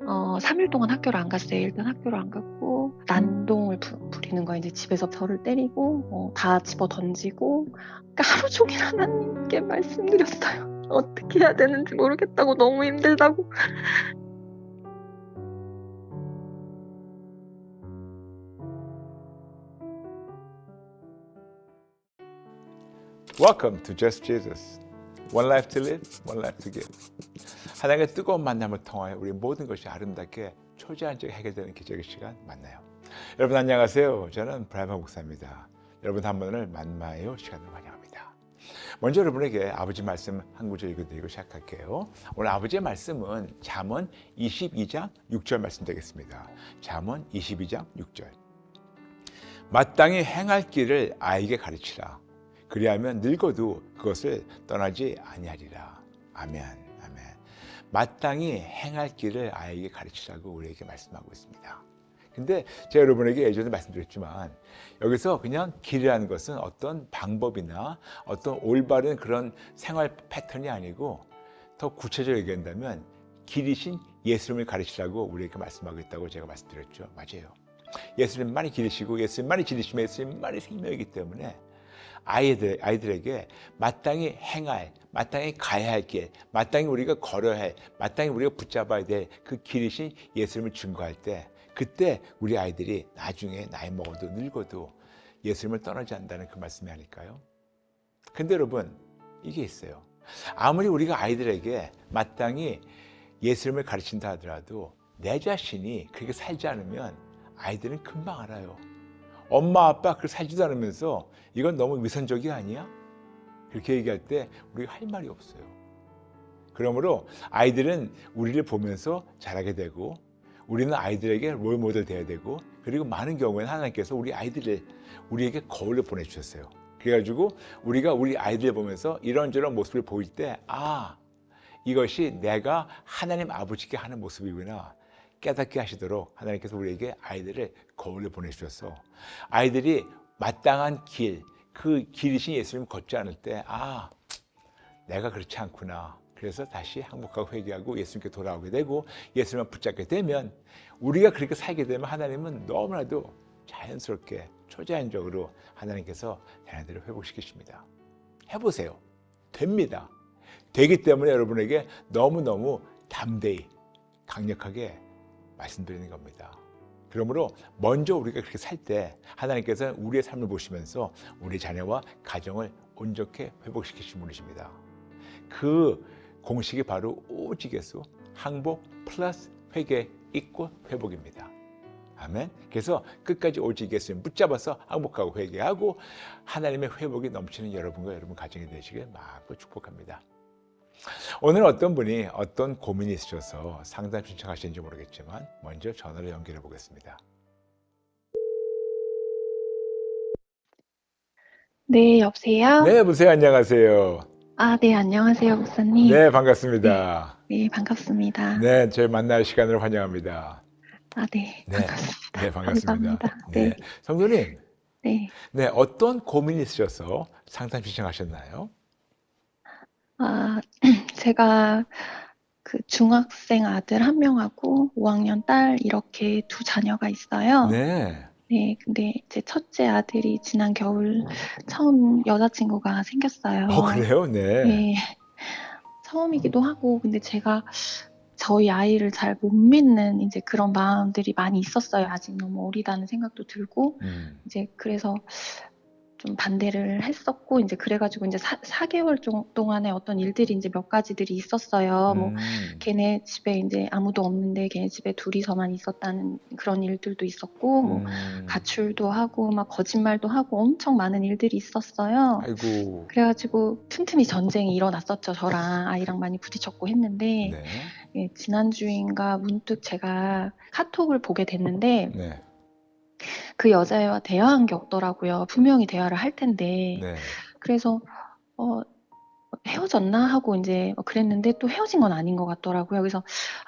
3일 동안 학교를 안 갔어요. 일단 학교를 안 갔고 난동을 부리는 거예요. 이제 집에서 저를 때리고 다 집어 던지고, 그러니까 하루 종일 하나님께 말씀드렸어요. 어떻게 해야 되는지 모르겠다고, 너무 힘들다고. Welcome to Just Jesus. One life to live, one life to give. 하나님의 뜨거운 만남을 통하여 우리 모든 것이 아름답게 초자연적으로 해결되는 기적의 시간 만나요. 여러분 안녕하세요. 저는 브라이먼 목사입니다. 여러분 한 번을 만나요 시간을 환영합니다. 먼저 여러분에게 아버지 말씀 한 구절 읽어드리고 시작할게요. 오늘 아버지의 말씀은 잠언 22장 6절 말씀 되겠습니다. 잠언 22장 6절. 마땅히 행할 길을 아이에게 가르치라. 그리하면 늙어도 그것을 떠나지 아니하리라. 아멘, 아멘. 마땅히 행할 길을 아이에게 가르치라고 우리에게 말씀하고 있습니다. 근데 제가 여러분에게 예전에 말씀드렸지만 여기서 그냥 길이라는 것은 어떤 방법이나 어떤 올바른 그런 생활 패턴이 아니고 더 구체적으로 얘기한다면 길이신 예수님을 가르치라고 우리에게 말씀하고 있다고 제가 말씀드렸죠. 맞아요. 예수님만이 길이시고 예수님만이 진리시며 예수님만이 생명이기 때문에 아이들에게 마땅히 행할, 마땅히 가야 할 길, 마땅히 우리가 걸어야 할, 마땅히 우리가 붙잡아야 될 그 길이신 예수님을 증거할 때, 그때 우리 아이들이 나중에 나이 먹어도 늙어도 예수님을 떠나지 않는다는 그 말씀이 아닐까요? 근데 여러분, 이게 있어요. 아무리 우리가 아이들에게 마땅히 예수님을 가르친다 하더라도 내 자신이 그렇게 살지 않으면 아이들은 금방 알아요. 엄마 아빠 그렇게 살지도 않으면서 이건 너무 위선적이 아니야? 그렇게 얘기할 때 우리가 할 말이 없어요. 그러므로 아이들은 우리를 보면서 자라게 되고 우리는 아이들에게 롤모델 돼야 되고, 그리고 많은 경우에는 하나님께서 우리 아이들을 우리에게 거울로 보내주셨어요. 그래가지고 우리가 우리 아이들을 보면서 이런저런 모습을 보일 때 이것이 내가 하나님 아버지께 하는 모습이구나 깨닫게 하시도록 하나님께서 우리에게 아이들을 거울로 보내주셔서 아이들이 마땅한 길, 그 길이신 예수님을 걷지 않을 때 내가 그렇지 않구나. 그래서 다시 항복하고 회개하고 예수님께 돌아오게 되고 예수님을 붙잡게 되면, 우리가 그렇게 살게 되면 하나님은 너무나도 자연스럽게 초자연적으로 하나님께서 자녀들을 회복시키십니다. 해보세요. 됩니다. 되기 때문에 여러분에게 너무너무 담대히 강력하게 말씀드리는 겁니다. 그러므로 먼저 우리가 그렇게 살 때 하나님께서는 우리의 삶을 보시면서 우리 자녀와 가정을 온전히 회복시키신 분이십니다. 그 공식이 바로 오직예수, 항복 플러스 회개 있고 회복입니다. 아멘. 그래서 끝까지 오직 예수님 붙잡아서 항복하고 회개하고 하나님의 회복이 넘치는 여러분과 여러분 가정이 되시길 마음껏 축복합니다. 오늘 어떤 분이 어떤 고민이 있으셔서 상담 신청하시는지 모르겠지만 먼저 전화를 연결해 보겠습니다. 네, 여보세요? 네, 여보세요. 안녕하세요. 네, 안녕하세요, 목사님. 네, 네, 반갑습니다. 네, 반갑습니다. 네, 저희 만날 시간을 환영합니다. 네, 네, 반갑습니다. 네, 반갑습니다. 감사합니다. 네, 네, 성도님, 네. 네, 어떤 고민이 있으셔서 상담 신청하셨나요? 제가 그 중학생 아들 1명하고 5학년 딸 이렇게 2 자녀가 있어요. 네, 네, 근데 이제 첫째 아들이 지난 겨울 처음 여자친구가 생겼어요. 그래요? 네, 네, 처음이기도 하고, 근데 제가 저희 아이를 잘 못 믿는 이제 그런 마음들이 많이 있었어요. 아직 너무 어리다는 생각도 들고, 이제 그래서 좀 반대를 했었고, 이제 그래가지고 이제 4개월 동안에 어떤 일들이 이제 몇 가지들이 있었어요. 뭐, 걔네 집에 이제 아무도 없는데 걔네 집에 둘이서만 있었다는 그런 일들도 있었고, 뭐, 가출도 하고, 막 거짓말도 하고 엄청 많은 일들이 있었어요. 아이고, 그래가지고 틈틈이 전쟁이 일어났었죠. 저랑 아이랑 많이 부딪혔고 했는데, 네, 예, 지난주인가 문득 제가 카톡을 보게 됐는데, 네, 그 여자애와 대화한 게 없더라고요. 분명히 대화를 할 텐데. 네, 그래서 헤어졌나 하고 이제 그랬는데 또 헤어진 건 아닌 것 같더라고요. 그래서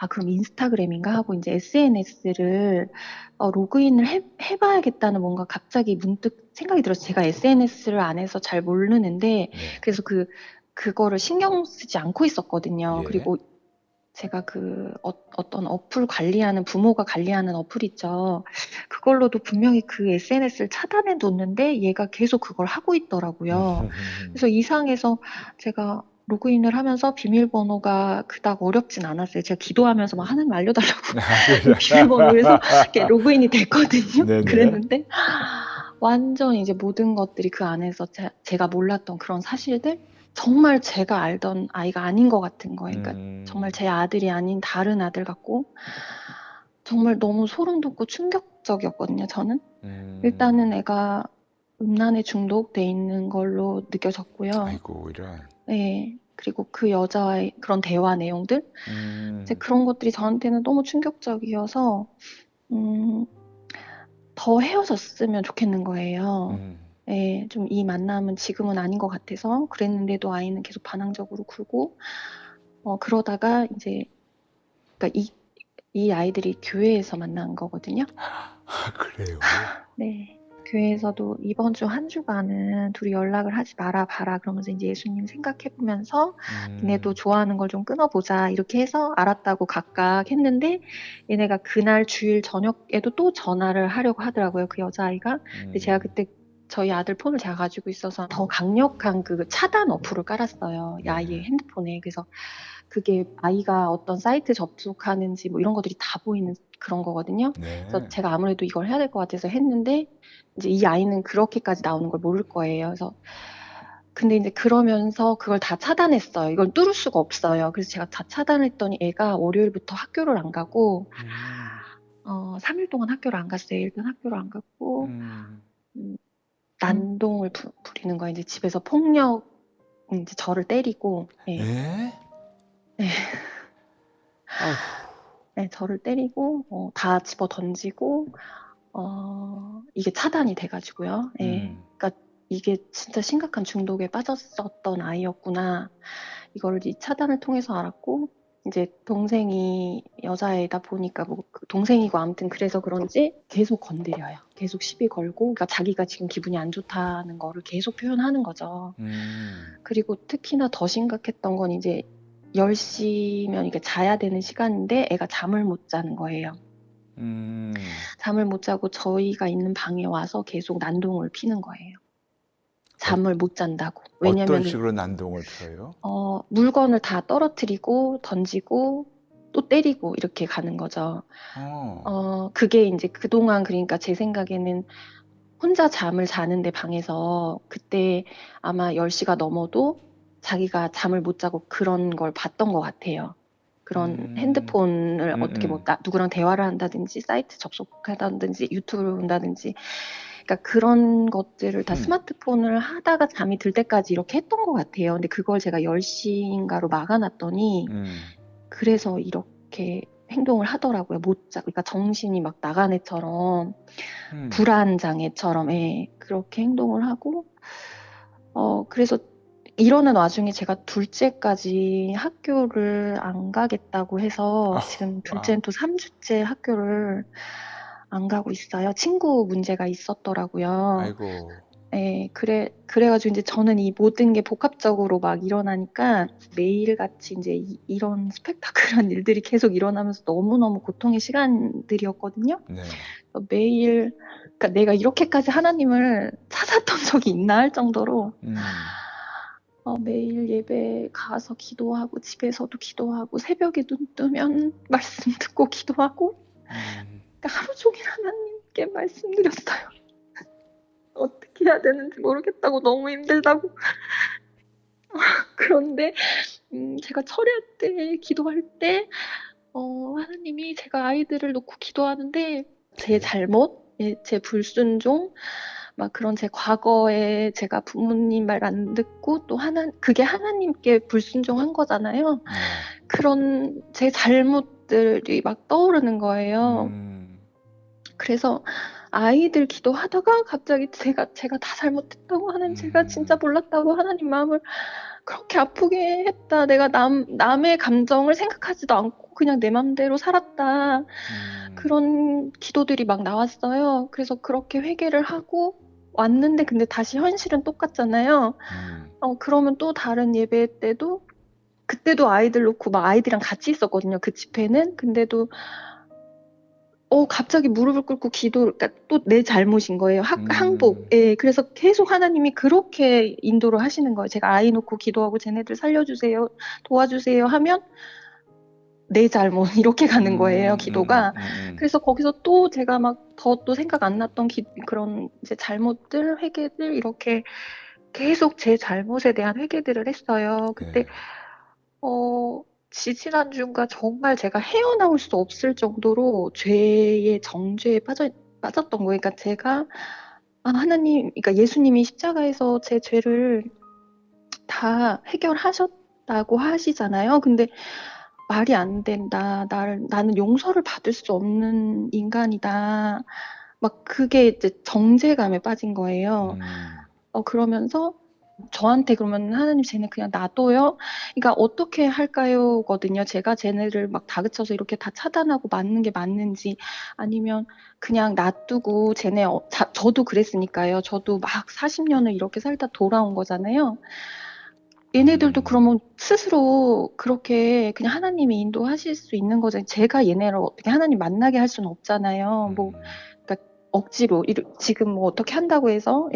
그럼 인스타그램인가 하고 이제 SNS를 로그인을 해봐야겠다는 뭔가 갑자기 문득 생각이 들어서, 제가 SNS를 안 해서 잘 모르는데 네, 그래서 그거를 신경 쓰지 않고 있었거든요. 예. 그리고 제가 어떤 어플 관리하는 부모가 관리하는 어플 있죠. 그걸로도 분명히 그 SNS를 차단해 뒀는데 얘가 계속 그걸 하고 있더라고요. 그래서 이상해서 제가 로그인을 하면서 비밀번호가 그닥 어렵진 않았어요. 제가 기도하면서 막 하나님 알려달라고 비밀번호에서 이렇게 로그인이 됐거든요. 네네. 그랬는데 완전 이제 모든 것들이 그 안에서 제가 몰랐던 그런 사실들, 정말 제가 알던 아이가 아닌 것 같은 거예요. 그러니까 정말 제 아들이 아닌 다른 아들 같고 정말 너무 소름 돋고 충격적이었거든요, 저는. 일단은 애가 음란에 중독돼 있는 걸로 느껴졌고요. 아이고 이런. 네. 그리고 그 여자의 그런 대화 내용들, 이제 그런 것들이 저한테는 너무 충격적이어서 더 헤어졌으면 좋겠는 거예요. 네, 좀 이 만남은 지금은 아닌 것 같아서 그랬는데도 아이는 계속 반항적으로 굴고, 그러다가 이제, 그러니까 이 아이들이 교회에서 만난 거거든요. 아, 그래요? 네. 교회에서도 이번 주 한 주간은 둘이 연락을 하지 마라 봐라 그러면서 이제 예수님 생각해보면서 니네도 좋아하는 걸 좀 끊어보자 이렇게 해서 알았다고 각각 했는데, 얘네가 그날 주일 저녁에도 또 전화를 하려고 하더라고요, 그 여자아이가. 근데 제가 그때 저희 아들 폰을 제가 가지고 있어서 더 강력한 그 차단 어플을 깔았어요, 이 아이의 핸드폰에. 그래서 그게 아이가 어떤 사이트 접속하는지 뭐 이런 것들이 다 보이는 그런 거거든요. 그래서 제가 아무래도 이걸 해야 될 것 같아서 했는데, 이제 이 아이는 그렇게까지 나오는 걸 모를 거예요. 그래서 근데 이제 그러면서 그걸 다 차단했어요. 이걸 뚫을 수가 없어요. 그래서 제가 다 차단했더니 애가 월요일부터 학교를 안 가고 3일 동안 학교를 안 갔어요. 일단 학교를 안 갔고 난동을 부리는 거예요. 이제 집에서 폭력, 이제 저를 때리고, 네. 네. 네, 저를 때리고 다 집어 던지고 이게 차단이 돼가지고요. 그러니까 이게 진짜 심각한 중독에 빠졌었던 아이였구나. 이걸 이 차단을 통해서 알았고, 이제 동생이 여자애다 보니까 뭐 동생이고 아무튼 그래서 그런지 계속 건드려요. 계속 시비 걸고, 그러니까 자기가 지금 기분이 안 좋다는 거를 계속 표현하는 거죠. 그리고 특히나 더 심각했던 건 이제 10시면 이게 자야 되는 시간인데 애가 잠을 못 자는 거예요. 잠을 못 자고 저희가 있는 방에 와서 계속 난동을 피는 거예요. 잠을 못 잔다고. 왜냐면 어떤 식으로 난동을 펴요? 물건을 다 떨어뜨리고 던지고 또 때리고 이렇게 가는 거죠. 그게 이제 그동안, 그러니까 제 생각에는 혼자 잠을 자는데 방에서 그때 아마 10시가 넘어도 자기가 잠을 못 자고 그런 걸 봤던 것 같아요. 그런 핸드폰을 어떻게 뭐 누구랑 대화를 한다든지 사이트 접속한다든지 유튜브를 본다든지, 그러니까 그런 것들을 다 스마트폰을 하다가 잠이 들 때까지 이렇게 했던 것 같아요. 근데 그걸 제가 10시인가로 막아놨더니 그래서 이렇게 행동을 하더라고요. 못 자, 그러니까 정신이 막 나간 애처럼, 불안 장애처럼, 그렇게 행동을 하고, 그래서 이러는 와중에 제가 둘째까지 학교를 안 가겠다고 해서 지금 둘째는 또 3주째 학교를 안 가고 있어요. 친구 문제가 있었더라고요. 아이고. 그래가지고 이제 저는 이 모든 게 복합적으로 막 일어나니까 매일같이 이제 이런 스펙타클한 일들이 계속 일어나면서 너무너무 고통의 시간들이었거든요. 매일, 그러니까 내가 이렇게까지 하나님을 찾았던 적이 있나 할 정도로 매일 예배 가서 기도하고 집에서도 기도하고 새벽에 눈 뜨면 말씀 듣고 기도하고, 그러니까 하루 종일 하나님께 말씀드렸어요. 어떻게 해야 되는지 모르겠다고, 너무 힘들다고. 그런데 제가 철야 때 기도할 때 하나님이, 제가 아이들을 놓고 기도하는데 제 잘못, 제 불순종, 막 그런 제 과거에 제가 부모님 말 안 듣고 또 그게 하나님께 불순종한 거잖아요. 그런 제 잘못들이 막 떠오르는 거예요. 그래서 아이들 기도하다가 갑자기 제가 다 잘못했다고, 하나님 제가 진짜 몰랐다고, 하나님 마음을 그렇게 아프게 했다, 내가 남의 감정을 생각하지도 않고 그냥 내 맘대로 살았다, 그런 기도들이 막 나왔어요. 그래서 그렇게 회개를 하고 왔는데, 근데 다시 현실은 똑같잖아요. 그러면 또 다른 예배 때도 그때도 아이들 놓고 막 아이들이랑 같이 있었거든요. 그 집회는. 근데도 갑자기 무릎을 꿇고 그러니까 또 내 잘못인 거예요. 항복. 예, 그래서 계속 하나님이 그렇게 인도를 하시는 거예요. 제가 아이 놓고 기도하고 쟤네들 살려주세요, 도와주세요 하면 내 잘못 이렇게 가는 거예요, 기도가. 그래서 거기서 또 제가 막 더 또 생각 안 났던 그런 이제 잘못들, 회개들 이렇게 계속 제 잘못에 대한 회개들을 했어요. 그때 네. 지지난주인가 정말 제가 헤어나올 수 없을 정도로 죄의 정죄에 빠졌던 거예요. 그러니까 제가 하나님, 그러니까 예수님이 십자가에서 제 죄를 다 해결하셨다고 하시잖아요. 근데 말이 안 된다. 나는 용서를 받을 수 없는 인간이다. 막 그게 이제 정죄감에 빠진 거예요. 그러면서 저한테 그러면 하나님 쟤네 그냥 놔둬요? 그러니까 어떻게 할까요? 거든요. 제가 쟤네를 막 다그쳐서 이렇게 다 차단하고 맞는 게 맞는지 아니면 그냥 놔두고 쟤네 저도 그랬으니까요. 저도 막 40년을 이렇게 살다 돌아온 거잖아요. 얘네들도 그러면 스스로 그렇게 그냥 하나님이 인도하실 수 있는 거죠. 제가 얘네를 어떻게 하나님 만나게 할 수는 없잖아요. 그러니까 억지로 지금 뭐 어떻게 한다고 해서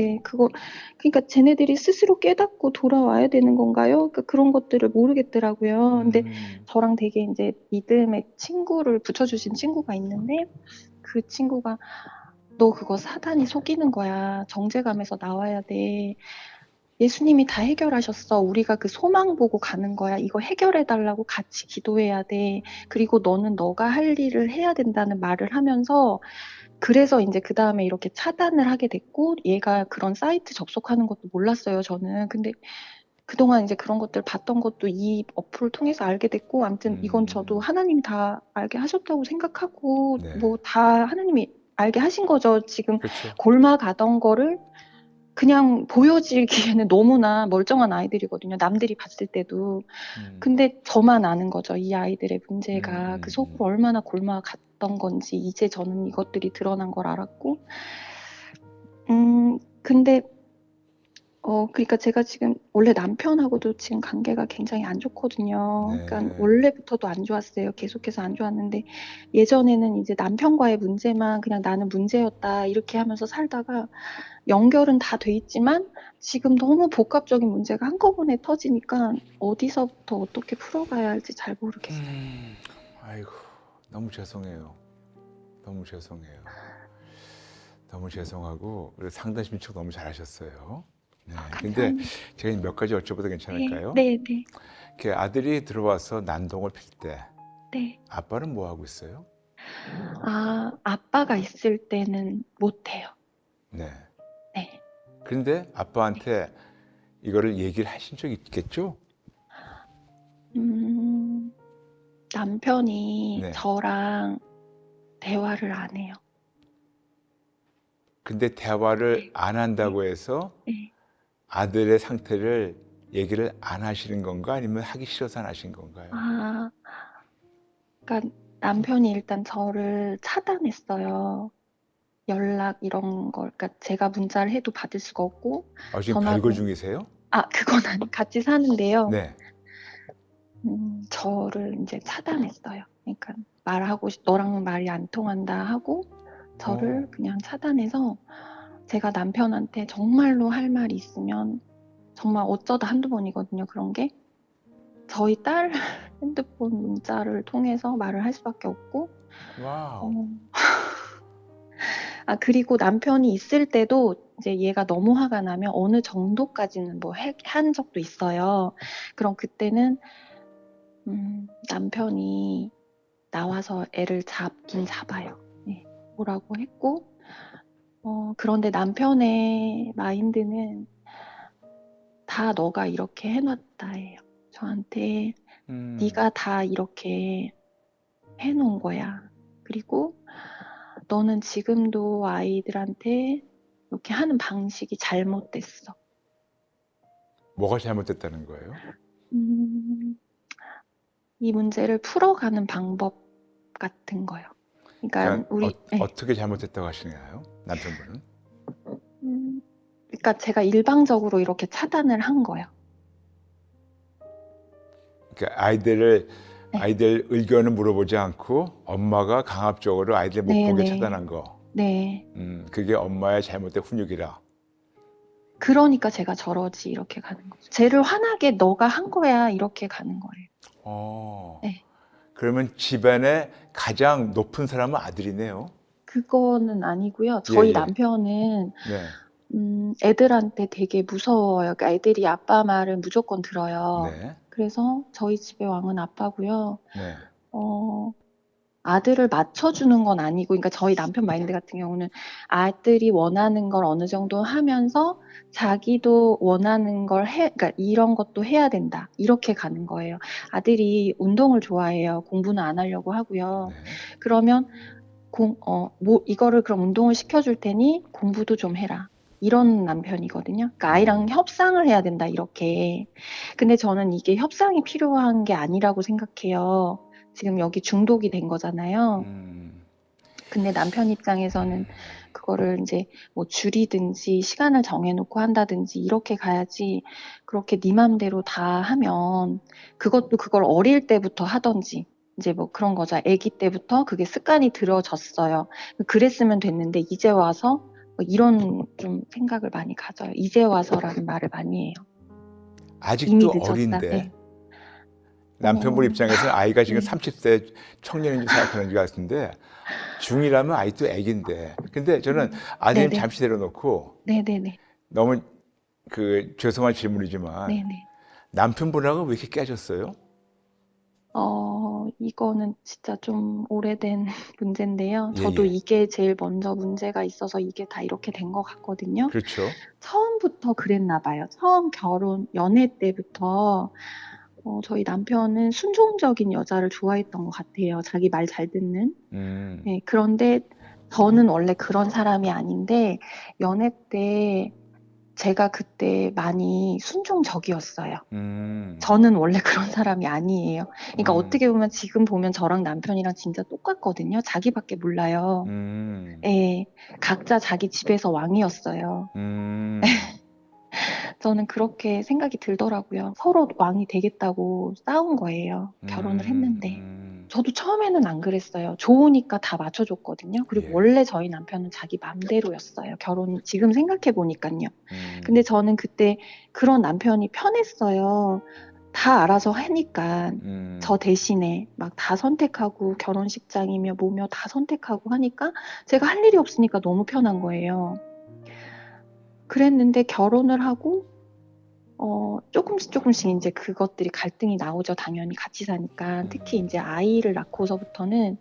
그러니까 쟤네들이 스스로 깨닫고 돌아와야 되는 건가요? 그러니까 그런 것들을 모르겠더라고요. 근데 저랑 되게 이제 믿음의 친구를 붙여주신 친구가 있는데 그 친구가 너 그거 사단이 속이는 거야. 정죄감에서 나와야 돼. 예수님이 다 해결하셨어. 우리가 그 소망 보고 가는 거야. 이거 해결해달라고 같이 기도해야 돼. 그리고 너는 너가 할 일을 해야 된다는 말을 하면서 그래서 이제 그 다음에 이렇게 차단을 하게 됐고 얘가 그런 사이트 접속하는 것도 몰랐어요. 저는. 근데 그동안 이제 그런 것들 봤던 것도 이 어플을 통해서 알게 됐고 아무튼 이건 저도 하나님이 다 알게 하셨다고 생각하고 네. 뭐 다 하나님이 알게 하신 거죠. 지금 그렇죠. 골마가던 거를 그냥 보여지기에는 너무나 멀쩡한 아이들이거든요. 남들이 봤을 때도. 근데 저만 아는 거죠. 이 아이들의 문제가 그 속으로 얼마나 골마갔던 건지 이제 저는 이것들이 드러난 걸 알았고 근데 그러니까 제가 지금 원래 남편하고도 지금 관계가 굉장히 안 좋거든요. 네. 그러니까 원래부터도 안 좋았어요. 계속해서 안 좋았는데 예전에는 이제 남편과의 문제만 그냥 나는 문제였다 이렇게 하면서 살다가 연결은 다 돼 있지만 지금 너무 복합적인 문제가 한꺼번에 터지니까 어디서부터 어떻게 풀어가야 할지 잘 모르겠어요. 아이고, 너무 죄송해요. 너무 죄송해요. 너무 죄송하고 그리고 상담 신청 너무 잘하셨어요. 네. 근데 제가 몇 가지 여쭤봐도 괜찮을까요? 네. 이렇게 아들이 들어와서 난동을 필 때 네. 아빠는 뭐 하고 있어요? 아빠가 있을 때는 못해요. 네. 네. 그런데 아빠한테 이거를 얘기를 하신 적이 있겠죠? 남편이 네. 저랑 대화를 안 해요. 근데 대화를 안 한다고 해서 네. 아들의 상태를 얘기를 안 하시는 건가? 아니면 하기 싫어서 안 하신 건가요? 그러니까 남편이 일단 저를 차단했어요. 연락 이런 걸. 그러니까 제가 문자를 해도 받을 수가 없고 지금 별거 중이세요? 그건 같이 사는데요. 네. 저를 이제 차단했어요. 그러니까 너랑은 말이 안 통한다 하고 저를 그냥 차단해서 제가 남편한테 정말로 할 말이 있으면 정말 어쩌다 한두 번이거든요. 그런 게 저희 딸 핸드폰 문자를 통해서 말을 할 수밖에 없고 와우. 그리고 남편이 있을 때도 이제 얘가 너무 화가 나면 어느 정도까지는 뭐 한 적도 있어요. 그럼 그때는 남편이 나와서 애를 잡긴 잡아요. 네, 뭐라고 했고 그런데 남편의 마인드는 다 너가 이렇게 해놨다예요. 저한테 네가 다 이렇게 해놓은 거야. 그리고 너는 지금도 아이들한테 이렇게 하는 방식이 잘못됐어. 뭐가 잘못됐다는 거예요? 이 문제를 풀어가는 방법 같은 거요. 그러니까 어떻게 잘못됐다고 하시나요? 남편분은? 그러니까 제가 일방적으로 이렇게 차단을 한 거예요. 그러니까 네. 아이들 의견을 물어보지 않고 엄마가 강압적으로 아이들 못 보게 네네. 차단한 거. 네. 그게 엄마의 잘못된 훈육이라. 그러니까 제가 저러지 이렇게 가는 거죠. 쟤를 화나게 너가 한 거야 이렇게 가는 거예요. 어. 네. 그러면 집안의 가장 높은 사람은 아들이네요. 그거는 아니고요. 예, 저희 예. 남편은 네. 애들한테 되게 무서워요. 그러니까 애들이 아빠 말을 무조건 들어요. 네. 그래서 저희 집의 왕은 아빠고요. 네. 아들을 맞춰주는 건 아니고, 그러니까 저희 남편 마인드 같은 경우는 아들이 원하는 걸 어느 정도 하면서 자기도 원하는 걸 그러니까 이런 것도 해야 된다. 이렇게 가는 거예요. 아들이 운동을 좋아해요. 공부는 안 하려고 하고요. 네. 그러면 이거를 그럼 운동을 시켜줄 테니 공부도 좀 해라. 이런 남편이거든요. 그러니까 아이랑 협상을 해야 된다, 이렇게. 근데 저는 이게 협상이 필요한 게 아니라고 생각해요. 지금 여기 중독이 된 거잖아요. 근데 남편 입장에서는 그거를 이제 뭐 줄이든지 시간을 정해놓고 한다든지 이렇게 가야지, 그렇게 네 맘대로 다 하면 그것도 그걸 어릴 때부터 하던지 이제 뭐 그런 거죠. 아기 때부터 그게 습관이 들어졌어요. 그랬으면 됐는데 이제 와서 뭐 이런 좀 생각을 많이 가져요. 이제 와서라는 말을 많이 해요. 이미 아직도 늦었다. 어린데 네. 남편분 입장에서는 아이가 지금 네. 30대 청년인 줄 생각하는 것 같은데 중이라면 아이도 애기인데. 근데 저는 아드님 네네. 잠시 내려놓고 네네네. 너무 죄송한 질문이지만 네네. 남편분하고 왜 이렇게 깨졌어요? 이거는 진짜 좀 오래된 문제인데요. 예, 저도 예. 이게 제일 먼저 문제가 있어서 이게 다 이렇게 된 것 같거든요. 그렇죠. 처음부터 그랬나 봐요. 처음 연애 때부터 저희 남편은 순종적인 여자를 좋아했던 것 같아요. 자기 말 잘 듣는. 네, 그런데 저는 원래 그런 사람이 아닌데 연애 때 제가 그때 많이 순종적이었어요. 저는 원래 그런 사람이 아니에요. 그러니까 어떻게 보면 지금 보면 저랑 남편이랑 진짜 똑같거든요. 자기밖에 몰라요. 예, 각자 자기 집에서 왕이었어요. 저는 그렇게 생각이 들더라고요. 서로 왕이 되겠다고 싸운 거예요. 결혼을 했는데. 저도 처음에는 안 그랬어요. 좋으니까 다 맞춰줬거든요. 그리고 예. 원래 저희 남편은 자기 맘대로였어요. 지금 생각해 보니까요. 근데 저는 그때 그런 남편이 편했어요. 다 알아서 하니까 저 대신에 막 다 선택하고 결혼식장이며 뭐며 다 선택하고 하니까 제가 할 일이 없으니까 너무 편한 거예요. 그랬는데 결혼을 하고 조금씩 이제 그것들이 갈등이 나오죠. 당연히 같이 사니까. 특히 이제 아이를 낳고서부터는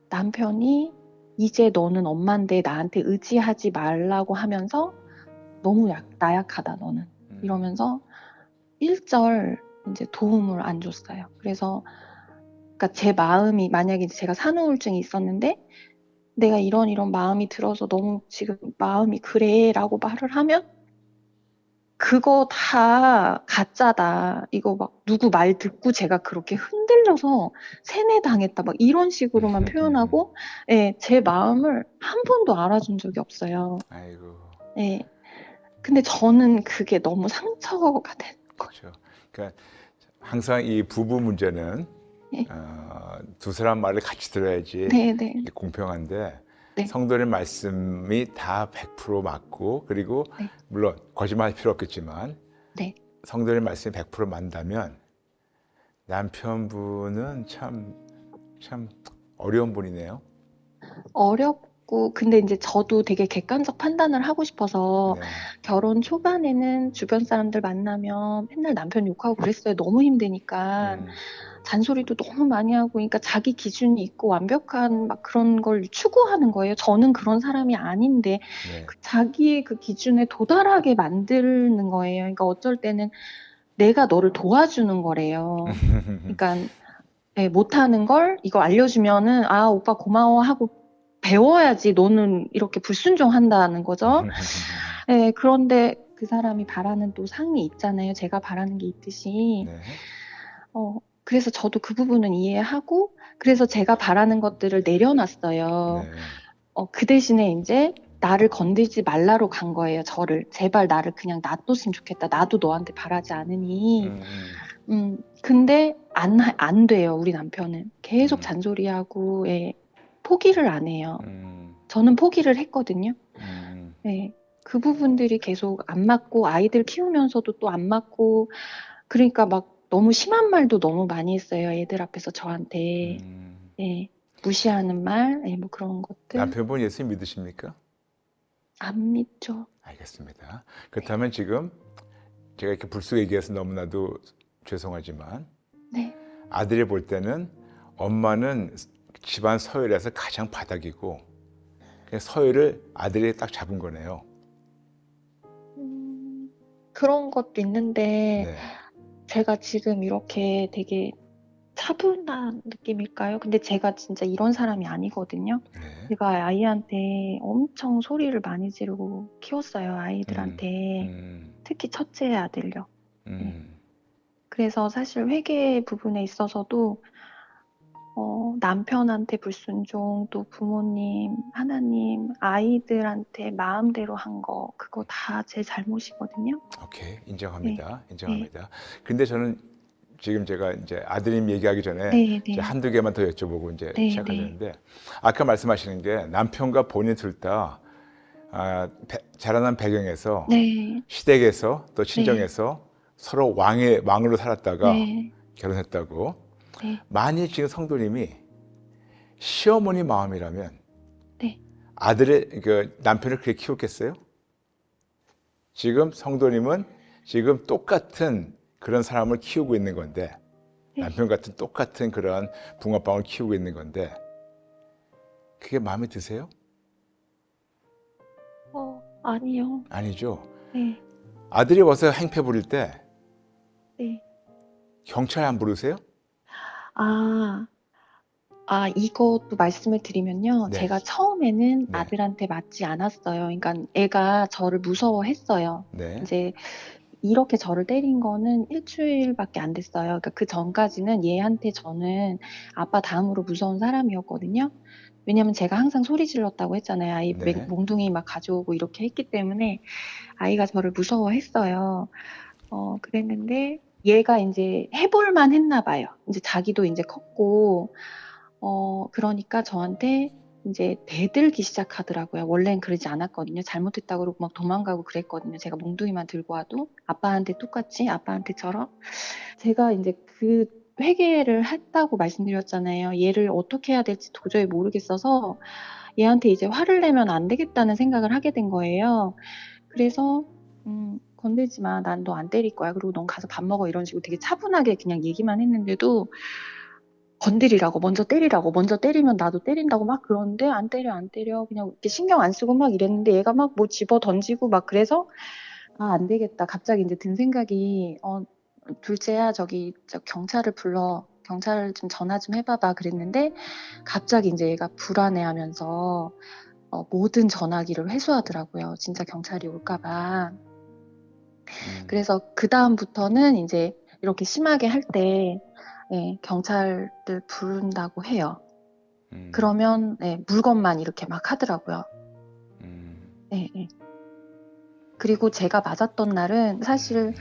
남편이 이제 너는 엄마인데 나한테 의지하지 말라고 하면서 너무 나약하다 너는 이러면서 일절 이제 도움을 안 줬어요. 그래서 그러니까 제 마음이 만약에 제가 산후우울증이 있었는데 내가 이런 마음이 들어서 너무 지금 마음이 그래라고 말을 하면 그거 다 가짜다. 이거 막 누구 말 듣고 제가 그렇게 흔들려서 세뇌당했다. 막 이런 식으로만 표현하고, 예, 제 마음을 한 번도 알아준 적이 없어요. 아이고. 예. 근데 저는 그게 너무 상처가 되는 거죠. 그렇죠. 그러니까 항상 이 부부 문제는 네. 두 사람 말을 같이 들어야지 네네. 이게 공평한데 네. 성도의 말씀이 다 100% 맞고 그리고 네. 물론 거짓말할 필요 없겠지만 네. 성도의 말씀이 100% 맞다면 남편분은 참 어려운 분이네요. 어렵고, 근데 이제 저도 되게 객관적 판단을 하고 싶어서 네. 결혼 초반에는 주변 사람들 만나면 맨날 남편 욕하고 그랬어요. 너무 힘드니까. 잔소리도 너무 많이 하고, 그러니까 자기 기준이 있고 완벽한 막 그런 걸 추구하는 거예요. 저는 그런 사람이 아닌데, 네. 자기의 그 기준에 도달하게 만드는 거예요. 그러니까 어쩔 때는 내가 너를 도와주는 거래요. 그러니까 네, 못하는 걸 이거 알려주면은 아 오빠 고마워 하고 배워야지 너는 이렇게 불순종한다는 거죠. 네, 그런데 그 사람이 바라는 또 상이 있잖아요. 제가 바라는 게 있듯이. 네. 그래서 저도 그 부분은 이해하고 그래서 제가 바라는 것들을 내려놨어요. 네. 그 대신에 이제 나를 건들지 말라로 간 거예요. 저를 제발 나를 그냥 놔뒀으면 좋겠다. 나도 너한테 바라지 않으니 근데 안 돼요, 우리 남편은. 계속 음. 잔소리하고, 예, 포기를 안 해요. 음. 저는 포기를 했거든요. 음. 예, 그 부분들이 계속 안 맞고, 아이들 키우면서도 또 안 맞고, 그러니까 막 너무 심한 말도 너무 많이 했어요, 애들 앞에서 저한테. 음. 예, 무시하는 말, 예, 뭐 그런 것들. 남편분 예수 믿으십니까? 안 믿죠. 알겠습니다. 그렇다면 지금 제가 이렇게 불쑥 얘기해서 너무나도 죄송하지만 네. 아들이 볼 때는 엄마는 집안 서열에서 가장 바닥이고 그냥 서열을 아들이 딱 잡은 거네요. 그런 것도 있는데, 네. 제가 지금 이렇게 되게 차분한 느낌일까요? 근데 제가 진짜 이런 사람이 아니거든요. 네. 제가 아이한테 엄청 소리를 많이 지르고 키웠어요, 아이들한테. 특히 첫째 아들요. 네. 그래서 사실 회계 부분에 있어서도 남편한테 불순종, 또 부모님, 하나님, 아이들한테 마음대로 한 거, 그거 다 제 잘못이거든요. 오케이, 네. 인정합니다. 네. 인정합니다. 근데 저는 지금 제가 이제 아드님 얘기하기 전에 네, 이제 네. 한두 개만 더 여쭤보고 이제 네, 시작하려는데 아까 말씀하시는 게 남편과 본인 둘 다 자라난 배경에서 네. 시댁에서 또 네. 친정에서 서로 왕으로 살았다가 네. 결혼했다고. 네. 만일 지금 성도님이 시어머니 마음이라면 네. 아들의 그 남편을 그렇게 키웠겠어요? 지금 성도님은 지금 똑같은 그런 사람을 키우고 있는 건데 네. 남편 같은 똑같은 그런 붕어빵을 키우고 있는 건데 그게 마음에 드세요? 아니요. 아니죠. 네. 아들이 와서 행패 부릴 때 네. 경찰 안 부르세요? 이것도 말씀을 드리면요. 네. 제가 처음에는 네. 아들한테 맞지 않았어요. 그러니까 애가 저를 무서워했어요. 네. 이제 이렇게 저를 때린 거는 일주일밖에 안 됐어요. 그러니까 그 전까지는 얘한테 저는 아빠 다음으로 무서운 사람이었거든요. 왜냐면 제가 항상 소리 질렀다고 했잖아요. 아이 네. 몽둥이 막 가져오고 이렇게 했기 때문에 아이가 저를 무서워했어요. 그랬는데 얘가 이제 해볼만 했나 봐요. 이제 자기도 이제 컸고, 그러니까 저한테 이제 대들기 시작하더라고요. 원래는 그러지 않았거든요. 잘못했다고 그러고 막 도망가고 그랬거든요. 제가 몽둥이만 들고 와도 아빠한테 똑같이 아빠한테처럼. 제가 이제 그 회개를 했다고 말씀드렸잖아요. 얘를 어떻게 해야 될지 도저히 모르겠어서 얘한테 이제 화를 내면 안 되겠다는 생각을 하게 된 거예요. 그래서 건들지 마. 난 너 안 때릴 거야. 그리고 넌 가서 밥 먹어. 이런 식으로 되게 차분하게 그냥 얘기만 했는데도 건드리라고, 먼저 때리라고, 먼저 때리면 나도 때린다고 막 그러는데 안 때려, 안 때려. 그냥 이렇게 신경 안 쓰고 막 이랬는데 얘가 막 뭐 집어 던지고 막 그래서 안 되겠다. 갑자기 이제 든 생각이 둘째야 저기 경찰을 불러. 경찰 좀 전화 좀 해봐봐. 그랬는데 갑자기 이제 얘가 불안해하면서 모든 전화기를 회수하더라고요. 진짜 경찰이 올까봐. 그래서 그 다음부터는 이제 이렇게 심하게 할 때 경찰을 부른다고 해요. 그러면 물건만 이렇게 막 하더라고요. 네. 그리고 제가 맞았던 날은 사실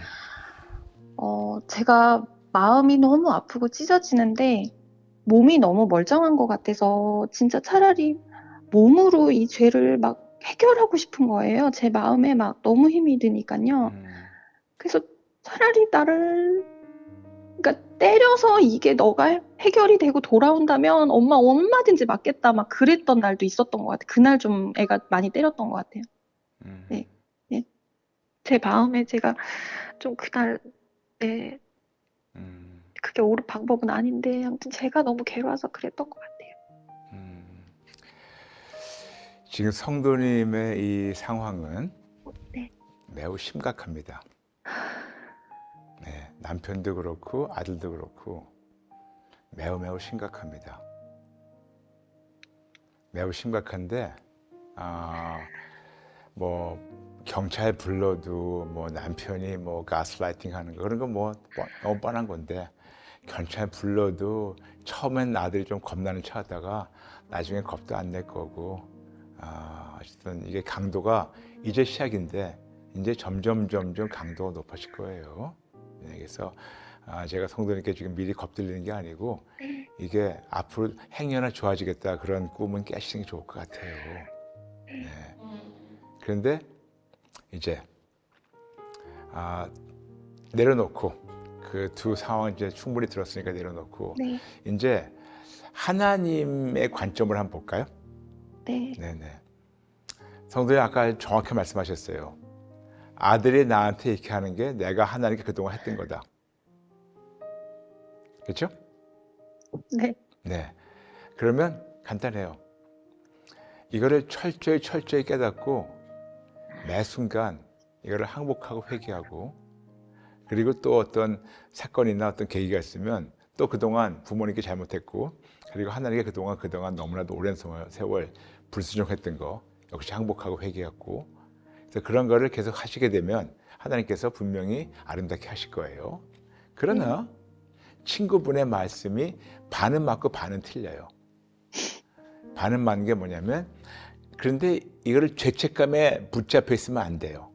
제가 마음이 너무 아프고 찢어지는데 몸이 너무 멀쩡한 것 같아서 진짜 차라리 몸으로 이 죄를 막 해결하고 싶은 거예요. 제 마음에 막 너무 힘이 드니까요. 그래서 차라리 그러니까 때려서 이게 너가 해결이 되고 돌아온다면 엄마 얼마든지 맞겠다 막 그랬던 날도 있었던 것 같아요. 그날 좀 애가 많이 때렸던 것 같아요. 네. 제 마음에 제가 좀 그날 그게 옳은 방법은 아닌데 아무튼 제가 너무 괴로워서 그랬던 것 같아요. 지금 성도님의 이 상황은 네. 매우 심각합니다. 네, 남편도 그렇고 아들도 그렇고 매우 심각합니다. 매우 심각한데 뭐 경찰 불러도 뭐 남편이 뭐 가스라이팅 하는 거 그런 거 뭐 너무 뻔한 건데 경찰 불러도 처음엔 아들이 좀 겁나는 척 하다가 나중에 겁도 안 낼 거고 어쨌든 이게 강도가 이제 시작인데 이제 점점 강도가 높아질 거예요. 그래서 제가 성도님께 지금 미리 겁들리는 게 아니고 네. 이게 앞으로 행여나 좋아지겠다 그런 꿈은 깨시는 게 좋을 것 같아요. 네. 그런데 이제 내려놓고 그 두 상황 이제 충분히 들었으니까 내려놓고 네. 이제 하나님의 관점을 한번 볼까요? 네. 네네. 성도님 아까 정확히 말씀하셨어요. 아들이 나한테 이렇게 하는 게 내가 하나님께 그동안 했던 거다. 그렇죠? 네. 네. 그러면 간단해요. 이거를 철저히 깨닫고 매 순간 이거를 항복하고 회개하고 그리고 또 어떤 사건이나 어떤 계기가 있으면 또 그동안 부모님께 잘못했고 그리고 하나님께 그동안 너무나도 오랜 세월 불순종했던 거 역시 항복하고 회개했고 그래서 그런 거를 계속 하시게 되면 하나님께서 분명히 아름답게 하실 거예요. 그러나 친구분의 말씀이 반은 맞고 반은 틀려요. 반은 맞는 게 뭐냐면 그런데 이거를 죄책감에 붙잡혀 있으면 안 돼요.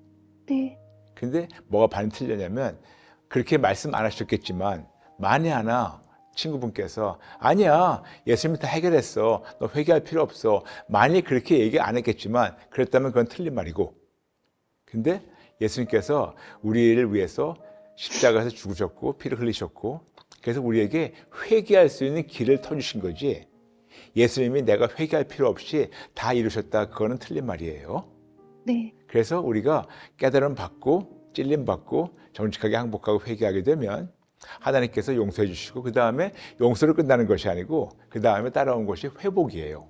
네. 근데 뭐가 반이 틀리냐면 그렇게 말씀 안 하셨겠지만 만에 하나 친구분께서 아니야 예수님이 다 해결했어 너 회개할 필요 없어 만일 그렇게 얘기 안 했겠지만 그랬다면 그건 틀린 말이고 근데 예수님께서 우리를 위해서 십자가에서 죽으셨고 피를 흘리셨고 그래서 우리에게 회개할 수 있는 길을 터주신 거지 예수님이 내가 회개할 필요 없이 다 이루셨다 그거는 틀린 말이에요. 네. 그래서 우리가 깨달음 받고 찔림 받고 정직하게 항복하고 회개하게 되면 하나님께서 용서해 주시고 그 다음에 용서로 끝나는 것이 아니고 그 다음에 따라온 것이 회복이에요.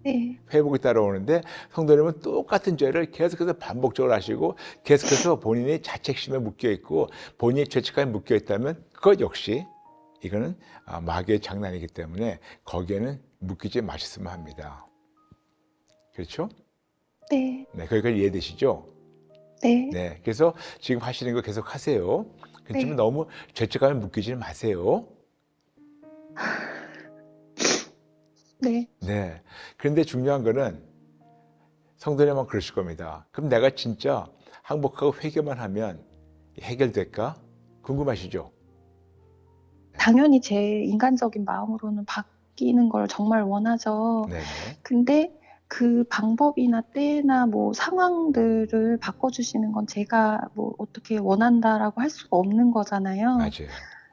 네. 회복이 따라오는데 성도님은 똑같은 죄를 계속해서 반복적으로 하시고 계속해서 본인이 자책심에 묶여 있고 본인이 죄책감에 묶여 있다면 그것 역시 이거는 마귀의 장난이기 때문에 거기에는 묶이지 마셨으면 합니다. 그렇죠? 네. 네, 거기까지 이해되시죠? 네. 네, 그래서 지금 하시는 거 계속 하세요. 그렇지만 네. 너무 죄책감에 묶이지 마세요. 네. 네. 그런데 중요한 거는 성도님만 그러실 겁니다. 그럼 내가 진짜 항복하고 회개만 하면 해결될까? 궁금하시죠? 당연히 제 인간적인 마음으로는 바뀌는 걸 정말 원하죠. 네네. 근데 그 방법이나 때나 뭐 상황들을 바꿔주시는 건 제가 뭐 어떻게 원한다라고 할 수가 없는 거잖아요. 맞아요.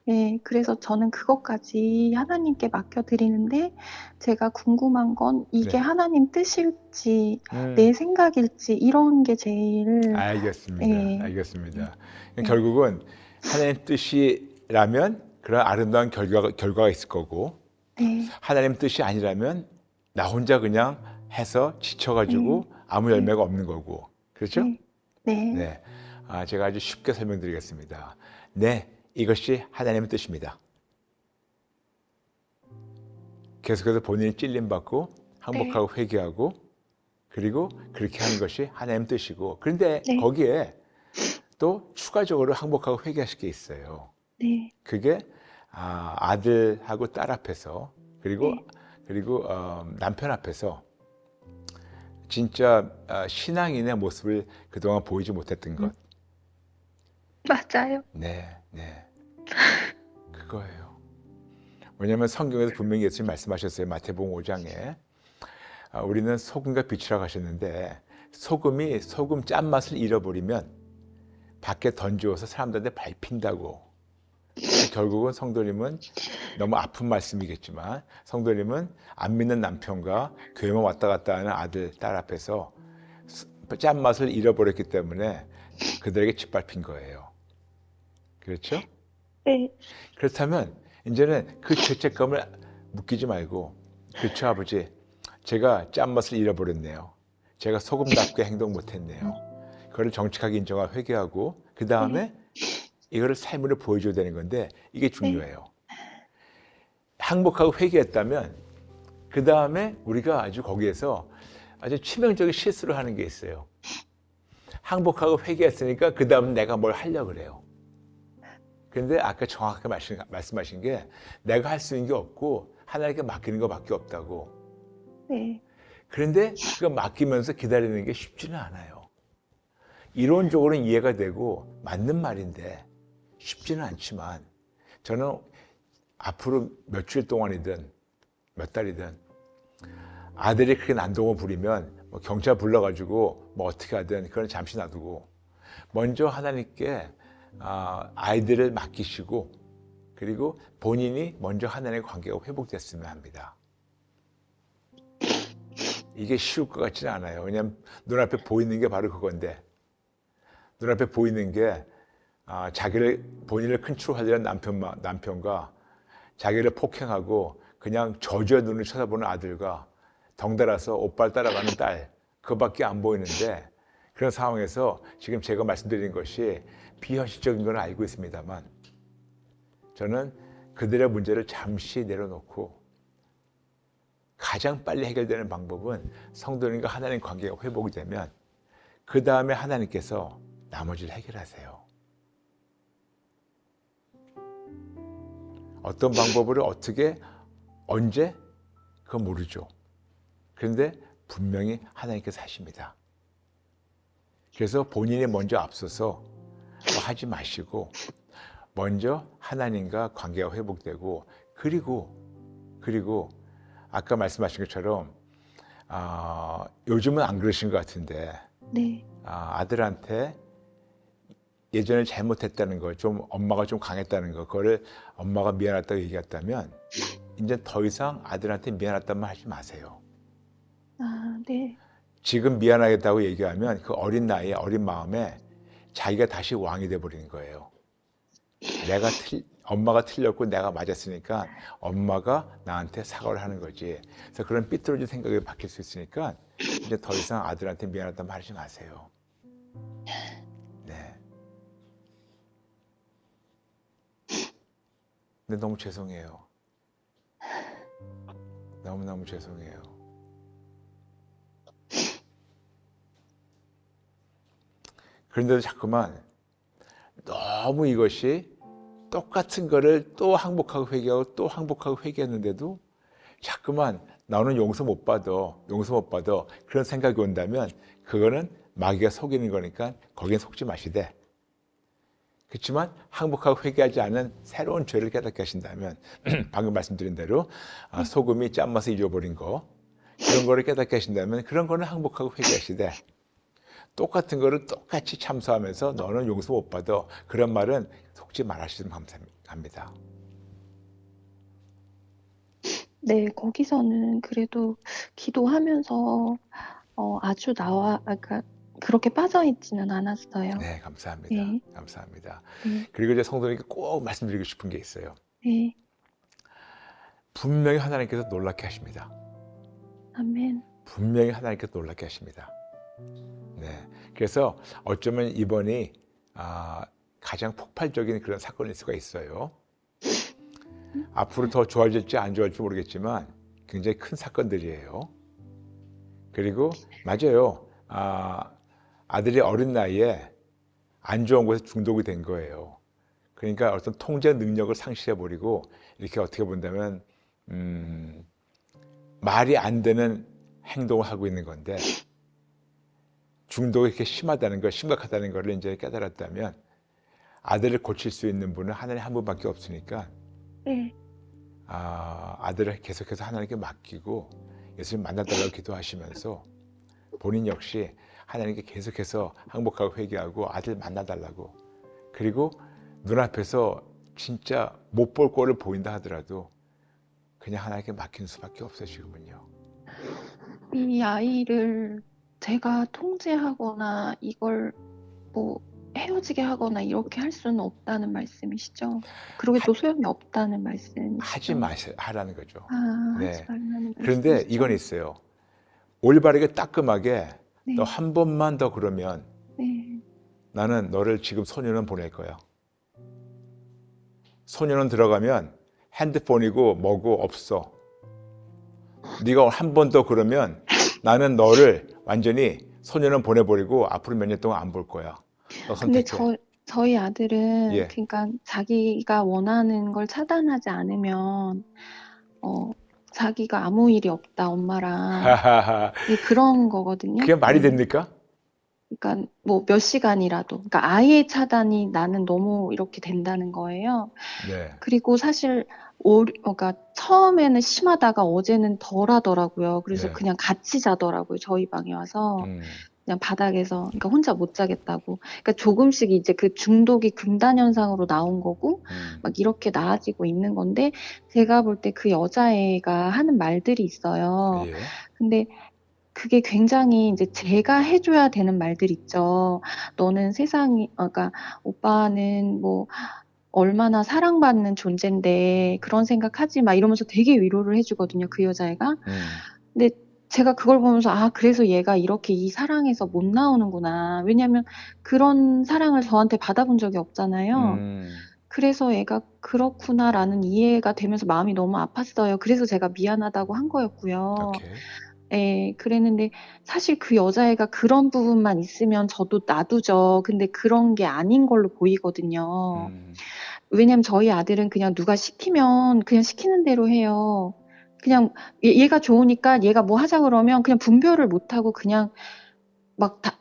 네, 그래서 저는 그것까지 하나님께 맡겨드리는데 제가 궁금한 건 이게 네. 하나님 뜻일지 내 생각일지 이런 게 제일 알겠습니다. 네. 알겠습니다. 네. 결국은 하나님 뜻이라면 그런 아름다운 결과가 있을 거고 네. 하나님 뜻이 아니라면 나 혼자 그냥 해서 지쳐가지고 아무 열매가 없는 거고 그렇죠? 네. 네. 네. 제가 아주 쉽게 설명드리겠습니다. 네, 이것이 하나님의 뜻입니다. 계속해서 본인이 찔림받고 항복하고 회개하고 그리고 그렇게 하는 것이 하나님의 뜻이고 그런데 네. 거기에 또 추가적으로 항복하고 회개하실 게 있어요. 네. 그게 아들하고 딸 앞에서 그리고 남편 앞에서 진짜 신앙인의 모습을 그동안 보이지 못했던 것. 맞아요. 네, 네. 그거예요. 왜냐하면 성경에서 분명히 예수님 말씀하셨어요. 마태복음 5장에 우리는 소금과 빛이라고 하셨는데 소금이 소금 짠맛을 잃어버리면 밖에 던져서 사람들한테 밟힌다고. 결국은 성도님은 너무 아픈 말씀이겠지만 성도님은 안 믿는 남편과 교회만 왔다 갔다 하는 아들, 딸 앞에서 짠맛을 잃어버렸기 때문에 그들에게 짓밟힌 거예요. 그렇죠? 네. 그렇다면 이제는 그 죄책감을 묶이지 말고 그렇죠 아버지 제가 짠맛을 잃어버렸네요. 제가 소금답게 행동 못했네요. 그거를 정직하게 인정하고 회개하고 그 다음에 이거를 삶으로 보여줘야 되는 건데 이게 중요해요. 항복하고 회개했다면 그 다음에 우리가 아주 거기에서 아주 치명적인 실수를 하는 게 있어요. 항복하고 회개했으니까 그 다음 내가 뭘 하려고 그래요. 근데 아까 정확하게 말씀하신 게 내가 할 수 있는 게 없고 하나님께 맡기는 것밖에 없다고. 네. 그런데 그거 맡기면서 기다리는 게 쉽지는 않아요. 이론적으로는 이해가 되고 맞는 말인데 쉽지는 않지만 저는 앞으로 며칠 동안이든 몇 달이든 아들이 그렇게 난동을 부리면 뭐 경찰 불러가지고 뭐 어떻게 하든 그건 잠시 놔두고 먼저 하나님께 아이들을 맡기시고 그리고 본인이 먼저 하나님의 관계가 회복됐으면 합니다. 이게 쉬울 것 같지는 않아요. 왜냐하면 눈앞에 보이는 게 바로 그건데 눈앞에 보이는 게 본인을 컨트롤하려는 남편과 자기를 폭행하고 그냥 저주의 눈을 쳐다보는 아들과 덩달아서 오빠를 따라가는 딸 그거밖에 안 보이는데 그런 상황에서 지금 제가 말씀드린 것이 비현실적인 건 알고 있습니다만 저는 그들의 문제를 잠시 내려놓고 가장 빨리 해결되는 방법은 성도님과 하나님 관계가 회복이 되면 그 다음에 하나님께서 나머지를 해결하세요. 어떤 방법으로 어떻게 언제 그건 모르죠. 그런데 분명히 하나님께서 하십니다. 그래서 본인이 먼저 앞서서 하지 마시고 먼저 하나님과 관계가 회복되고 그리고 아까 말씀하신 것처럼 요즘은 안 그러신 것 같은데 네. 아들한테 예전에 잘못했다는 거, 좀 엄마가 좀 강했다는 거, 그거를 엄마가 미안하다고 얘기했다면 이제 더 이상 아들한테 미안하다는 말 하지 마세요. 네. 지금 미안하겠다고 얘기하면 그 어린 나이에 어린 마음에 자기가 다시 왕이 돼버리는 거예요. 엄마가 틀렸고 내가 맞았으니까 엄마가 나한테 사과를 하는 거지. 그래서 그런 삐뚤어진 생각이 바뀔 수 있으니까 이제 더 이상 아들한테 미안하다는 말 하지 마세요. 네. 근데 너무 죄송해요. 너무너무 죄송해요. 그런데도 자꾸만 너무 이것이 똑같은 거를 또 항복하고 회개하고 또 항복하고 회개했는데도 자꾸만 나는 용서 못 받아 그런 생각이 온다면 그거는 마귀가 속이는 거니까 거기에 속지 마시되 그렇지만 항복하고 회개하지 않은 새로운 죄를 깨닫게 하신다면 방금 말씀드린 대로 소금이 짠맛을 잊어버린 거 그런 거를 깨닫게 하신다면 그런 거는 항복하고 회개하시되 똑같은 거를 똑같이 참소하면서 너는 용서 못 받아 그런 말은 속지 말아주시면 감사합니다. 네, 거기서는 그래도 기도하면서 아주 그러니까 그렇게 빠져있지는 않았어요. 네, 감사합니다. 네. 감사합니다. 네. 그리고 이제 성도님께 꼭 말씀드리고 싶은 게 있어요. 네. 분명히 하나님께서 놀랍게 하십니다. 아멘. 분명히 하나님께서 놀랍게 하십니다. 네, 그래서 어쩌면 이번이 가장 폭발적인 그런 사건일 수가 있어요. 앞으로 더 좋아질지 안 좋아질지 모르겠지만 굉장히 큰 사건들이에요. 그리고 맞아요. 아들이 어린 나이에 안 좋은 곳에 중독이 된 거예요. 그러니까 어떤 통제 능력을 상실해버리고 이렇게 어떻게 본다면 말이 안 되는 행동을 하고 있는 건데 중독이 이렇게 심각하다는 걸 이제 깨달았다면 아들을 고칠 수 있는 분은 하나님 한 분밖에 없으니까 네. 아들을 계속해서 하나님께 맡기고 예수님 만나달라고 기도하시면서 본인 역시 하나님께 계속해서 항복하고 회개하고 아들 만나달라고 그리고 눈앞에서 진짜 못 볼 꼴을 보인다 하더라도 그냥 하나님께 맡기는 수밖에 없어요 지금은요. 이 아이를 제가 통제하거나 이걸 뭐 헤어지게 하거나 이렇게 할 수는 없다는 말씀이시죠? 그러게 또 소용이 없다는 말씀이시죠? 하지 마세요 하라는 거죠. 하지 네. 말라는 그런데 말씀이시죠? 이건 있어요. 올바르게 따끔하게 네. 너 한 번만 더 그러면 네. 나는 너를 지금 소년원 보낼 거야. 소년원 들어가면 핸드폰이고 뭐고 없어. 네가 한 번 더 그러면 나는 너를 완전히 소년원 보내버리고 앞으로 몇 년 동안 안 볼 거야. 너 근데 선택해. 저희 아들은 예. 그러니까 자기가 원하는 걸 차단하지 않으면 자기가 아무 일이 없다 엄마랑 그런 거거든요. 그게 말이 네. 됩니까? 그러니까 뭐 몇 시간이라도, 그러니까 아예 차단이 나는 너무 이렇게 된다는 거예요. 네. 그리고 사실 그러니까 처음에는 심하다가 어제는 덜 하더라고요. 그래서 네. 그냥 같이 자더라고요. 저희 방에 와서 음. 그냥 바닥에서, 그러니까 혼자 못 자겠다고. 그러니까 조금씩 이제 그 중독이 금단 현상으로 나온 거고 막 이렇게 나아지고 있는 건데, 제가 볼 때 그 여자애가 하는 말들이 있어요. 예. 근데 그게 굉장히 이제 제가 해줘야 되는 말들 있죠. 너는 그러니까 오빠는 뭐 얼마나 사랑받는 존재인데 그런 생각하지 마, 이러면서 되게 위로를 해주거든요, 그 여자애가. 근데 제가 그걸 보면서, 아, 그래서 얘가 이렇게 이 사랑에서 못 나오는구나. 왜냐면 그런 사랑을 저한테 받아본 적이 없잖아요. 그래서 얘가 그렇구나라는 이해가 되면서 마음이 너무 아팠어요. 그래서 제가 미안하다고 한 거였고요. 오케이. 예, 그랬는데 사실 그 여자애가 그런 부분만 있으면 저도 놔두죠. 근데 그런 게 아닌 걸로 보이거든요. 왜냐면 저희 아들은 그냥 누가 시키면 그냥 시키는 대로 해요. 그냥 얘가 좋으니까 얘가 뭐 하자 그러면 그냥 분별을 못 하고 그냥 막 다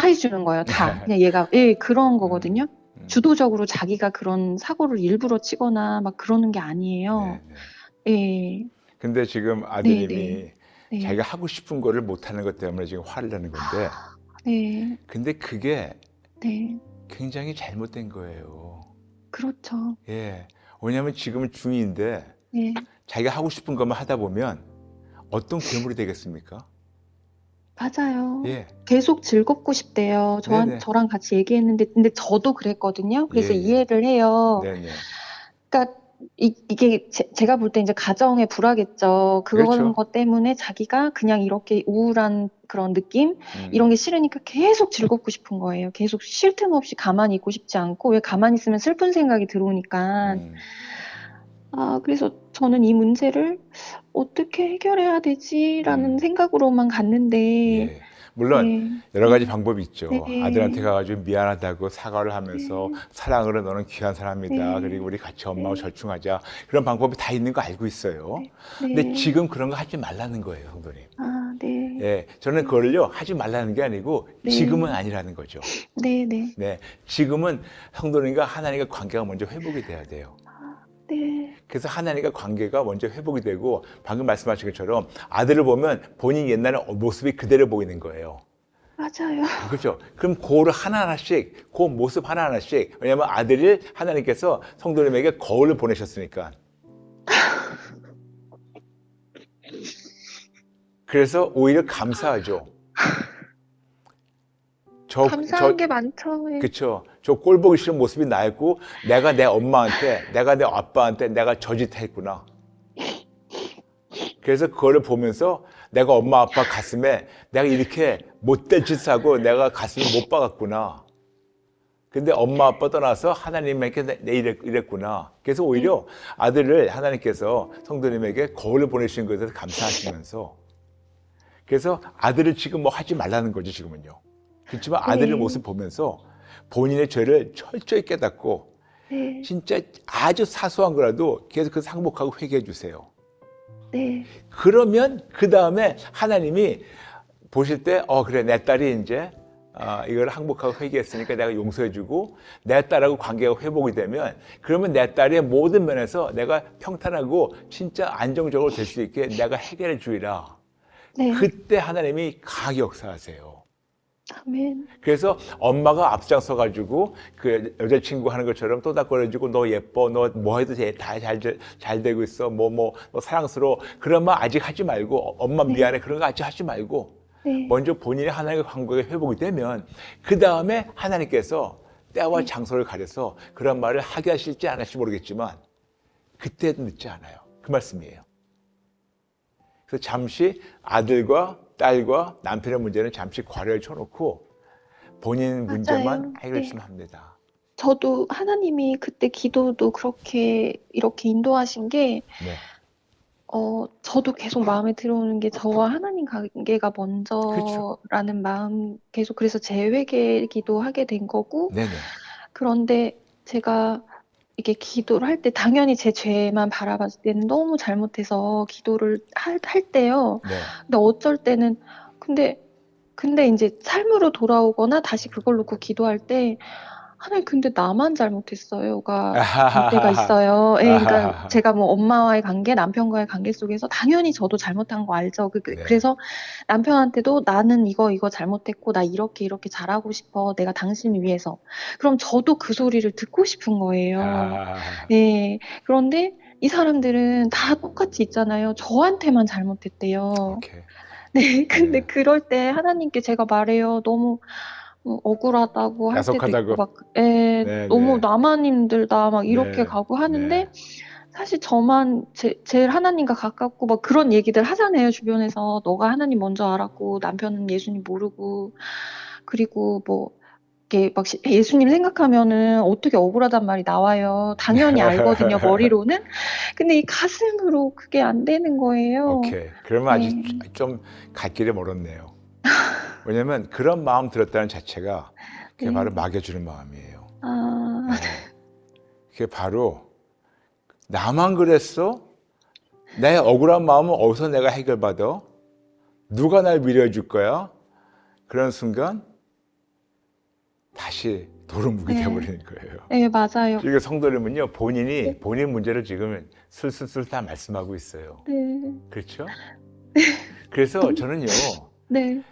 해주는 거예요. 다. 그냥 얘가, 예, 그런 거거든요. 주도적으로 자기가 그런 사고를 일부러 치거나 막 그러는 게 아니에요. 예. 근데 지금 네, 아드님이 네. 자기가 하고 싶은 거를 못 하는 것 때문에 지금 화를 내는 건데, 네, 근데 그게 네. 굉장히 잘못된 거예요. 그렇죠. 예. 왜냐하면 지금은 중2인데 네, 자기가 하고 싶은 것만 하다 보면 어떤 괴물이 되겠습니까? 맞아요. 예. 계속 즐겁고 싶대요. 네네. 저랑 같이 얘기했는데, 근데 저도 그랬거든요. 그래서 예, 예. 이해를 해요. 네네. 그러니까 이게 제가 볼 때 이제 가정의 불화겠죠. 그런 그렇죠. 것 때문에 자기가 그냥 이렇게 우울한 그런 느낌, 이런 게 싫으니까 계속 즐겁고 싶은 거예요. 계속 쉴 틈 없이 가만히 있고 싶지 않고, 왜 가만히 있으면 슬픈 생각이 들어오니까. 아, 그래서 저는 이 문제를 어떻게 해결해야 되지라는 생각으로만 갔는데, 예. 물론 네, 여러 가지 네, 방법이 있죠. 네, 아들한테 가가지고 미안하다고 사과를 하면서 네, 사랑으로 너는 귀한 사람이다. 네, 그리고 우리 같이 엄마하고 네, 절충하자. 그런 방법이 다 있는 거 알고 있어요. 네, 근데 네. 지금 그런 거 하지 말라는 거예요, 성도님. 아, 네, 예, 저는 그걸요 하지 말라는 게 아니고 네. 지금은 아니라는 거죠. 네, 네, 네, 지금은 성도님과 하나님과 관계가 먼저 회복이 돼야 돼요. 네, 그래서 하나님과 관계가 먼저 회복이 되고 방금 말씀하신 것처럼 아들을 보면 본인 옛날의 모습이 그대로 보이는 거예요. 맞아요. 그렇죠. 그럼 그거를 하나하나씩, 그 모습 하나하나씩, 왜냐하면 아들을 하나님께서 성도님에게 거울을 보내셨으니까. 그래서 오히려 감사하죠. 감사한 게 많죠. 예. 그쵸. 저 꼴 보기 싫은 모습이 나였고, 내가 내 엄마한테, 내가 내 아빠한테 내가 저짓했구나. 그래서 그거를 보면서 내가 엄마 아빠 가슴에 내가 이렇게 못된 짓을 하고 내가 가슴을 못 박았구나. 근데 엄마 아빠 떠나서 하나님에게 내 이랬구나. 그래서 오히려 아들을 하나님께서 성도님에게 거울을 보내신 것에 대해서 감사하시면서, 그래서 아들을 지금 뭐 하지 말라는 거죠, 지금은요. 그렇지만 아들의 모습 보면서 본인의 죄를 철저히 깨닫고 네, 진짜 아주 사소한 거라도 계속 그 상복하고 회개해 주세요. 네, 그러면 그 다음에 하나님이 보실 때, 그래, 내 딸이 이제 이걸 항복하고 회개했으니까 내가 용서해주고 내 딸하고 관계가 회복이 되면, 그러면 내 딸의 모든 면에서 내가 평탄하고 진짜 안정적으로 될 수 있게 내가 해결해 주리라. 네. 그때 하나님이 강하게 역사하세요. 아멘. 그래서 엄마가 앞장서 가지고 그 여자친구 하는 것처럼 또닥거려주고 너 예뻐, 너 뭐 해도 다 잘 되고 있어, 너 사랑스러워, 그런 말 아직 하지 말고, 엄마 미안해, 그런 거 아직 하지 말고, 네, 먼저 본인의 하나님과 관계가 회복이 되면 그 다음에 하나님께서 때와 장소를 가려서 그런 말을 하게 하실지 안 하실지 모르겠지만 그때도 늦지 않아요. 그 말씀이에요. 그래서 잠시 아들과 딸과 남편의 문제는 잠시 괄호에 쳐놓고 본인 문제만 맞아요. 해결했으면 합니다. 저도 하나님이 그때 기도도 이렇게 인도하신 게, 네. 저도 계속 마음에 들어오는 게 저와 하나님 관계가 그렇죠. 먼저라는 마음, 계속 그래서 재회개기도 하게 된 거고, 네네. 그런데 제가 이게 기도를 할 때 당연히 제 죄만 바라봤을 때는 너무 잘못해서 기도를 할 때요. 네. 근데 어쩔 때는, 근데 근데 이제 삶으로 돌아오거나 다시 그걸 놓고 기도할 때 하나님 근데 나만 잘못했어요가 될 때가 있어요. 예, 그러니까 제가 뭐 엄마와의 관계, 남편과의 관계 속에서 당연히 저도 잘못한 거 알죠. 네. 그래서 남편한테도 나는 이거 잘못했고 나 이렇게 잘하고 싶어. 내가 당신을 위해서. 그럼 저도 그 소리를 듣고 싶은 거예요. 예. 그런데 이 사람들은 다 똑같이 있잖아요. 저한테만 잘못했대요. 오케이. 네, 근데 네. 그럴 때 하나님께 제가 말해요. 너무 억울하다고 할 때도 야속하다고. 있고 막 예, 네, 너무 네. 나만 힘들다 막 이렇게 네, 가고 하는데 네. 사실 저만 제일 하나님과 가깝고 막 그런 얘기들 하잖아요. 주변에서 너가 하나님 먼저 알았고 남편은 예수님 모르고 그리고 뭐 이렇게 막 예수님 생각하면은 어떻게 억울하단 말이 나와요. 당연히 알거든요, 머리로는. 근데 이 가슴으로 그게 안 되는 거예요. 오케이. 그러면 아직 좀 갈 길이 멀었네요. 왜냐면 그런 마음 들었다는 자체가 그게 네. 바로 막여주는 마음이에요. 아, 네. 그게 바로 나만 그랬어? 내 억울한 마음은 어디서 내가 해결받아? 누가 날 위로해 줄 거야? 그런 순간 다시 도루묵이 네. 돼버리는 거예요. 네, 맞아요. 지금 성도님은요, 본인이 네. 본인 문제를 지금 슬슬 다 말씀하고 있어요. 네. 그렇죠? 그래서 저는요, 네.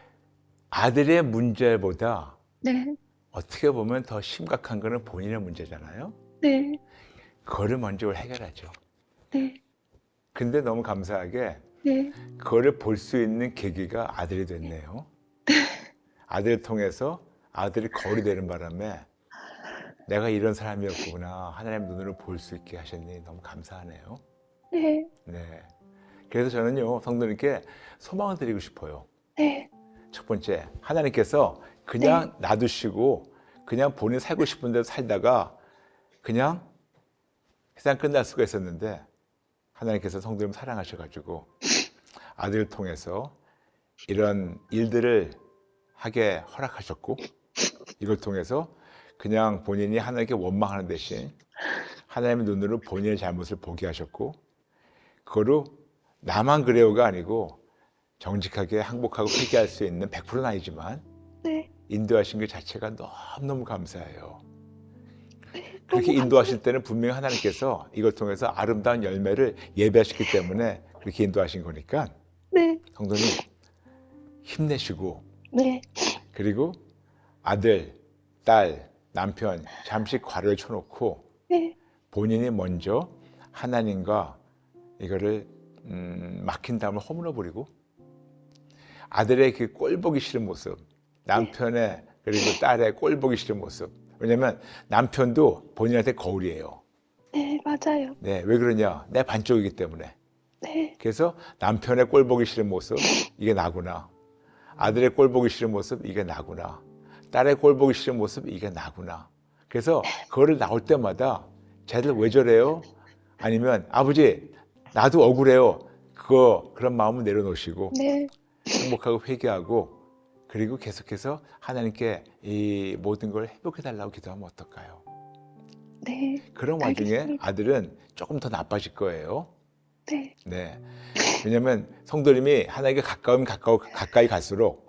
아들의 문제보다 네. 어떻게 보면 더 심각한 거는 본인의 문제잖아요. 네. 그거를 먼저 해결하죠. 네. 근데 너무 감사하게 네. 그거를 볼 수 있는 계기가 아들이 됐네요. 아들을 통해서 아들이 거울이 되는 바람에 내가 이런 사람이었구나 하나님 눈으로 볼 수 있게 하셨니 너무 감사하네요. 네. 네. 그래서 저는요 성도님께 소망을 드리고 싶어요. 네. 첫 번째, 하나님께서 그냥 놔두시고 그냥 본인 살고 싶은 대로 살다가 그냥 세상 끝날 수가 있었는데 하나님께서 성도님 사랑하셔가지고 아들을 통해서 이런 일들을 하게 허락하셨고 이걸 통해서 그냥 본인이 하나님께 원망하는 대신 하나님의 눈으로 본인의 잘못을 보게 하셨고 그거로 나만 그래요가 아니고 정직하게 항복하고 회개할 수 있는 100%는 아니지만 네. 인도하신 것 자체가 너무너무 감사해요. 네. 그렇게 인도하실 때는 분명히 하나님께서 이걸 통해서 아름다운 열매를 예배하셨기 때문에 그렇게 인도하신 거니까 네. 성도님 힘내시고 네. 그리고 아들, 딸, 남편 잠시 괄호에 쳐놓고 네. 본인이 먼저 하나님과 이거를 막힌 다음을 허물어 버리고 아들의 그 꼴보기 싫은 모습, 남편의 그리고 딸의 꼴보기 싫은 모습. 왜냐면 남편도 본인한테 거울이에요. 네, 맞아요. 네, 왜 그러냐? 내 반쪽이기 때문에. 네. 그래서 남편의 꼴보기 싫은 모습, 이게 나구나. 아들의 꼴보기 싫은 모습, 이게 나구나. 딸의 꼴보기 싫은 모습, 이게 나구나. 그래서 그거를 나올 때마다 쟤들 왜 저래요? 아니면 아버지 나도 억울해요. 그런 마음을 내려놓으시고 네. 행복하고 회개하고 그리고 계속해서 하나님께 이 모든 걸 회복해 달라고 기도하면 어떨까요? 네. 그런 와중에 알겠습니다. 아들은 조금 더 나빠질 거예요. 네. 네. 왜냐하면 성도님이 하나님께 가까이 갈수록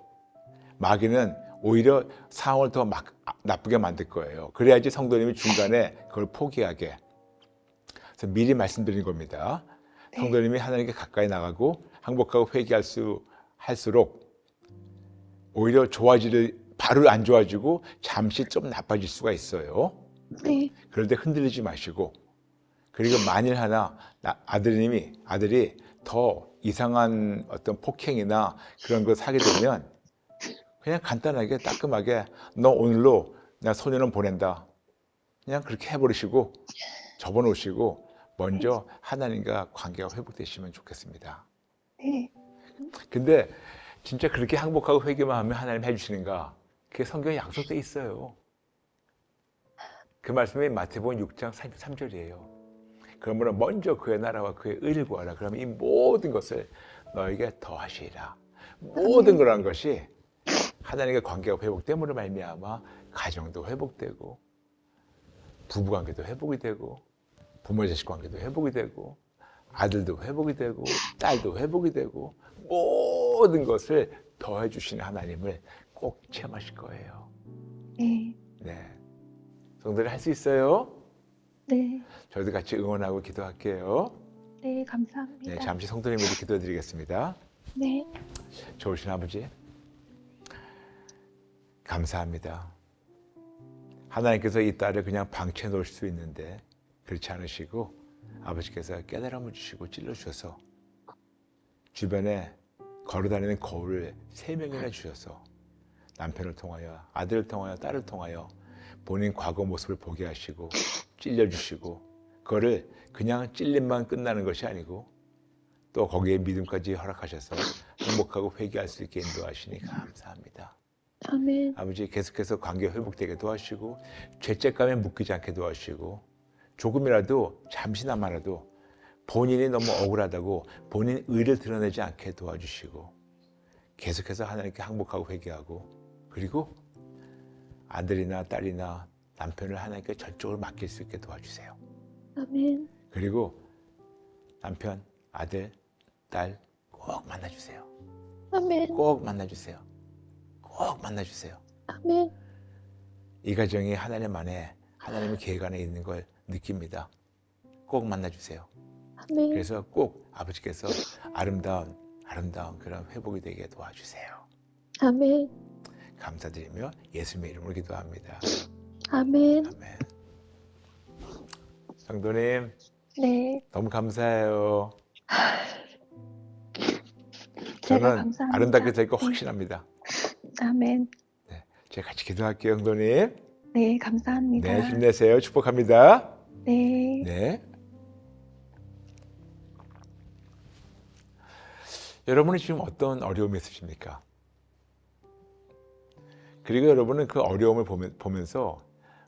마귀는 오히려 상황을 더 나쁘게 만들 거예요. 그래야지 성도님이 중간에 그걸 포기하게. 그래서 미리 말씀드린 겁니다. 네. 성도님이 하나님께 가까이 나가고 항복하고 할수록 오히려 바로 안 좋아지고 잠시 좀 나빠질 수가 있어요. 네. 그럴 때 흔들리지 마시고 그리고 만일 하나 아들이 더 이상한 어떤 폭행이나 그런 걸 하게 되면 그냥 간단하게 따끔하게 너 오늘로 나 소년원 보낸다. 그냥 그렇게 해버리시고 접어놓으시고 먼저 하나님과 관계가 회복되시면 좋겠습니다. 네. 근데 진짜 그렇게 항복하고 회개만 하면 하나님 해주시는가? 그게 성경에 약속돼 있어요. 그 말씀이 마태복음 6장 33절이에요. 그러므로 먼저 그의 나라와 그의 의를 구하라. 그러면 이 모든 것을 너에게 더하시리라. 모든 그런 것이 하나님과 관계가 회복됨으로 말미암아 가정도 회복되고 부부관계도 회복이 되고 부모 자식 관계도 회복이 되고 아들도 회복이 되고 딸도 회복이 되고 모든 것을 더해 주시는 하나님을 꼭 체험하실 거예요. 네. 네. 성도들 할 수 있어요? 네. 저희도 같이 응원하고 기도할게요. 네, 네, 감사합니다. 잠시 성도님 위해 기도드리겠습니다. 네. 좋으신 아버지, 감사합니다. 하나님께서 이 딸을 그냥 방치해 놓을 수 있는데 그렇지 않으시고 아버지께서 깨달음을 주시고 찔러주셔서 주변에 걸어다니는 거울을 3명이나 주셔서 남편을 통하여, 아들을 통하여, 딸을 통하여 본인 과거 모습을 보게 하시고 찔려주시고 그거를 그냥 찔림만 끝나는 것이 아니고 또 거기에 믿음까지 허락하셔서 행복하고 회개할 수 있게 인도하시니 감사합니다. 아멘. 아버지 계속해서 관계 회복되게 도와주시고 죄책감에 묶이지 않게 도와주시고 조금이라도 잠시나마라도 본인이 너무 억울하다고 본인 의를 드러내지 않게 도와주시고 계속해서 하나님께 항복하고 회개하고 그리고 아들이나 딸이나 남편을 하나님께 전적으로 맡길 수 있게 도와주세요. 아멘. 그리고 남편, 아들, 딸 꼭 만나주세요. 아멘. 꼭 만나주세요. 꼭 만나주세요. 아멘. 이 가정이 하나님 안에 하나님의 계획 안에 있는 걸 느낍니다. 꼭 만나주세요. 아멘. 그래서 꼭 아버지께서 아름다운 그런 회복이 되게 도와주세요. 아멘. 감사드리며 예수님의 이름으로 기도합니다. 아멘. 아멘. 성도님 네. 너무 감사해요. 제가 저는 감사합니다. 아름답게 될 거 네. 확신합니다. 아멘. 네, 제가 같이 기도할게요, 성도님. 네, 감사합니다. 네, 힘내세요. 축복합니다. 네. 네. 여러분이 지금 어떤 어려움이 있으십니까? 그리고 여러분은 그 어려움을 보면서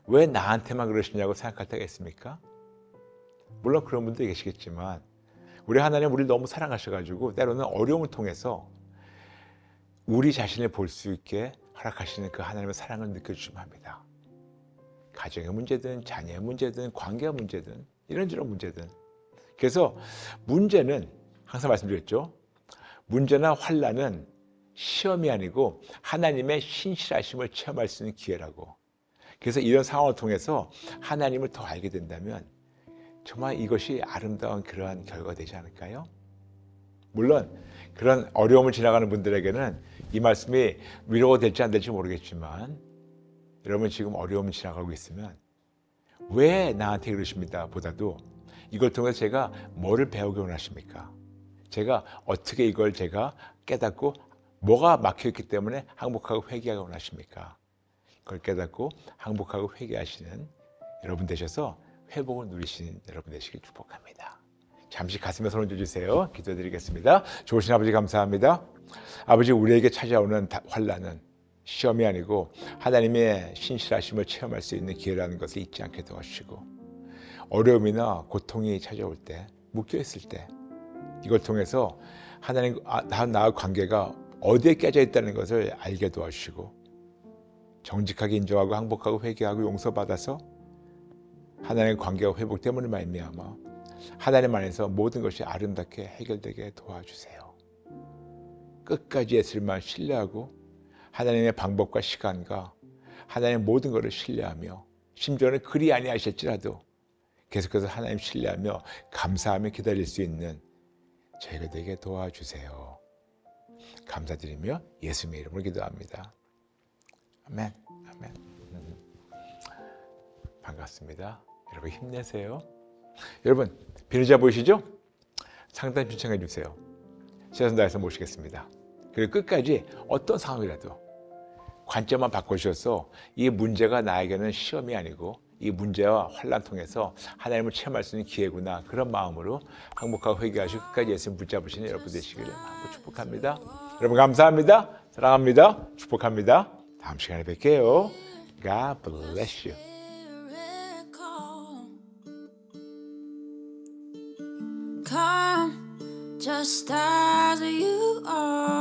왜 나한테만 그러시냐고 생각할 때가 있습니까? 물론 그런 분도 계시겠지만 우리 하나님 우리를 너무 사랑하셔가지고 때로는 어려움을 통해서 우리 자신을 볼 수 있게 허락하시는 그 하나님의 사랑을 느껴주시면 합니다. 가정의 문제든 자녀의 문제든 관계의 문제든 이런저런 문제든 그래서 문제는 항상 말씀드렸죠. 문제나 환난은 시험이 아니고 하나님의 신실하심을 체험할 수 있는 기회라고. 그래서 이런 상황을 통해서 하나님을 더 알게 된다면 정말 이것이 아름다운 그러한 결과가 되지 않을까요? 물론 그런 어려움을 지나가는 분들에게는 이 말씀이 위로가 될지 안 될지 모르겠지만 여러분 지금 어려움을 지나가고 있으면 왜 나한테 그러십니다 보다도 이걸 통해서 제가 뭐를 배우기 원하십니까? 제가 어떻게 이걸 제가 깨닫고 뭐가 막혀있기 때문에 항복하고 회개하기 원하십니까? 그걸 깨닫고 항복하고 회개하시는 여러분 되셔서 회복을 누리시는 여러분 되시길 축복합니다. 잠시 가슴에 손을 얹어주세요. 기도드리겠습니다. 좋으신 아버지 감사합니다. 아버지 우리에게 찾아오는 환난은 시험이 아니고 하나님의 신실하심을 체험할 수 있는 기회라는 것을 잊지 않게 도와주시고 어려움이나 고통이 찾아올 때 묶여있을 때 이걸 통해서 하나님 나와 관계가 어디에 깨져 있다는 것을 알게 도와주시고 정직하게 인정하고 항복하고 회개하고 용서받아서 하나님의 관계가 회복됨으로 말미암아 하나님 안에서 모든 것이 아름답게 해결되게 도와주세요. 끝까지 예수님만 신뢰하고 하나님의 방법과 시간과 하나님의 모든 것을 신뢰하며 심지어는 그리 아니하실지라도 계속해서 하나님 신뢰하며 감사하며 기다릴 수 있는 저희가 되게 도와주세요. 감사드리며 예수님의 이름으로 기도합니다. 아멘. 아멘. 반갑습니다. 여러분 힘내세요. 여러분 비누자 보이시죠? 상담 신청해 주세요. 최선 다해서 모시겠습니다. 그리고 끝까지 어떤 상황이라도 관점만 바꿔주셔서 이 문제가 나에게는 시험이 아니고 이 문제와 환난 통해서 하나님을 체험할 수 있는 기회구나 그런 마음으로 항복하고 회개하시고 끝까지 예수님 붙잡으시는 여러분 되시기를 마음으로 축복합니다. 여러분 감사합니다. 사랑합니다. 축복합니다. 다음 시간에 뵐게요. God bless you. Come just as you are.